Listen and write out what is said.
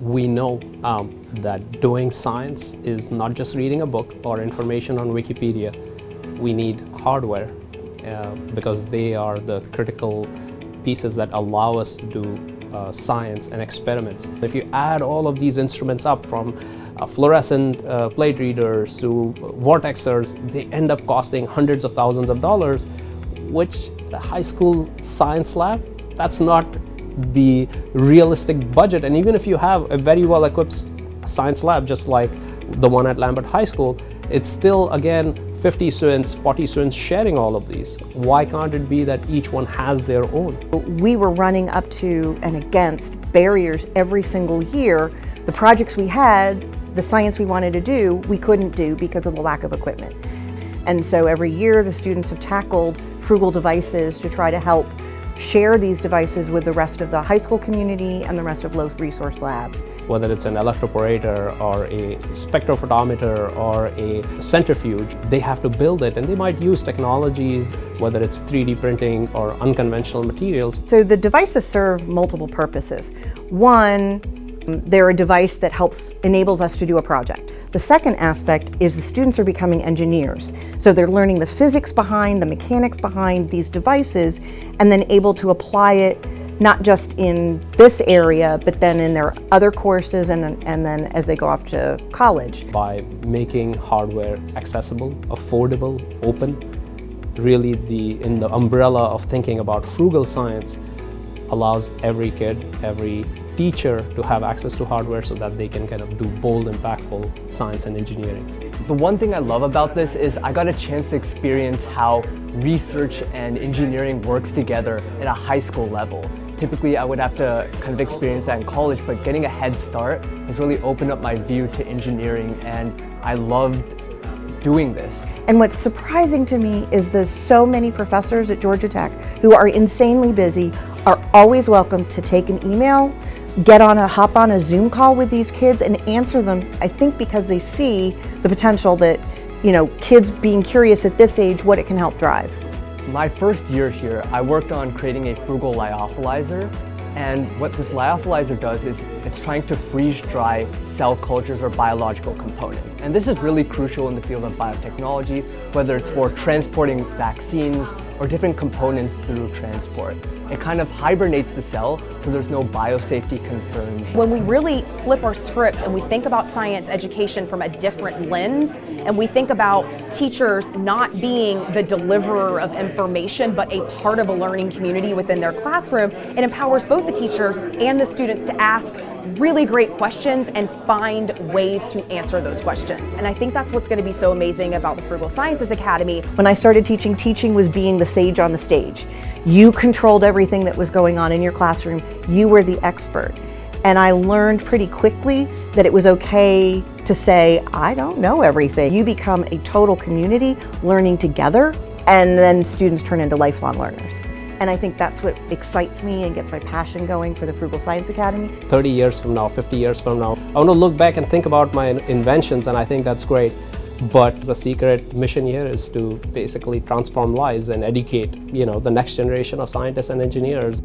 We know that doing science is not just reading a book or information on Wikipedia. We need hardware because they are the critical pieces that allow us to do science and experiments. If you add all of these instruments up, from fluorescent plate readers to vortexers, they end up costing hundreds of thousands of dollars, which the high school science lab, that's not the realistic budget. And even if you have a very well equipped science lab, just like the one at Lambert High School, it's still, again, 50 students, 40 students sharing all of these. Why can't it be that each one has their own? We were running up to and against barriers every single year. The projects we had, the science we wanted to do, we couldn't do because of the lack of equipment. And so every year the students have tackled Frugal devices to try to help share these devices with the rest of the high school community and the rest of low resource labs. Whether it's an electroporator or a spectrophotometer or a centrifuge, they have to build it, and they might use technologies, whether it's 3D printing or unconventional materials. So the devices serve multiple purposes. One, they're a device that enables us to do a project. The second aspect is the students are becoming engineers. So they're learning the physics behind, the mechanics behind these devices, and then able to apply it not just in this area, but then in their other courses and then as they go off to college. By making hardware accessible, affordable, open, really in the umbrella of thinking about frugal science, allows every kid, every teacher to have access to hardware so that they can kind of do bold, impactful science and engineering. The one thing I love about this is I got a chance to experience how research and engineering works together at a high school level. Typically, I would have to kind of experience that in college, but getting a head start has really opened up my view to engineering, and I loved doing this. And what's surprising to me is there's so many professors at Georgia Tech who are insanely busy, are always welcome to take an email, hop on a Zoom call with these kids and answer them, I think because they see the potential that, kids being curious at this age, what it can help drive. My first year here, I worked on creating a frugal lyophilizer, and what this lyophilizer does is it's trying to freeze dry cell cultures or biological components. And this is really crucial in the field of biotechnology, whether it's for transporting vaccines or different components through transport. It kind of hibernates the cell so there's no biosafety concerns. When we really flip our script and we think about science education from a different lens, and we think about teachers not being the deliverer of information, but a part of a learning community within their classroom, it empowers both the teachers and the students to ask really great questions and find ways to answer those questions. And I think that's what's going to be so amazing about the Frugal Sciences Academy. When I started teaching, teaching was being the sage on the stage. You controlled everything that was going on in your classroom. You were the expert. And I learned pretty quickly that it was okay to say, I don't know everything. You become a total community learning together, and then students turn into lifelong learners. And I think that's what excites me and gets my passion going for the Frugal Science Academy. 30 years from now, 50 years from now, I want to look back and think about my inventions, and I think that's great. But the secret mission here is to basically transform lives and educate, the next generation of scientists and engineers.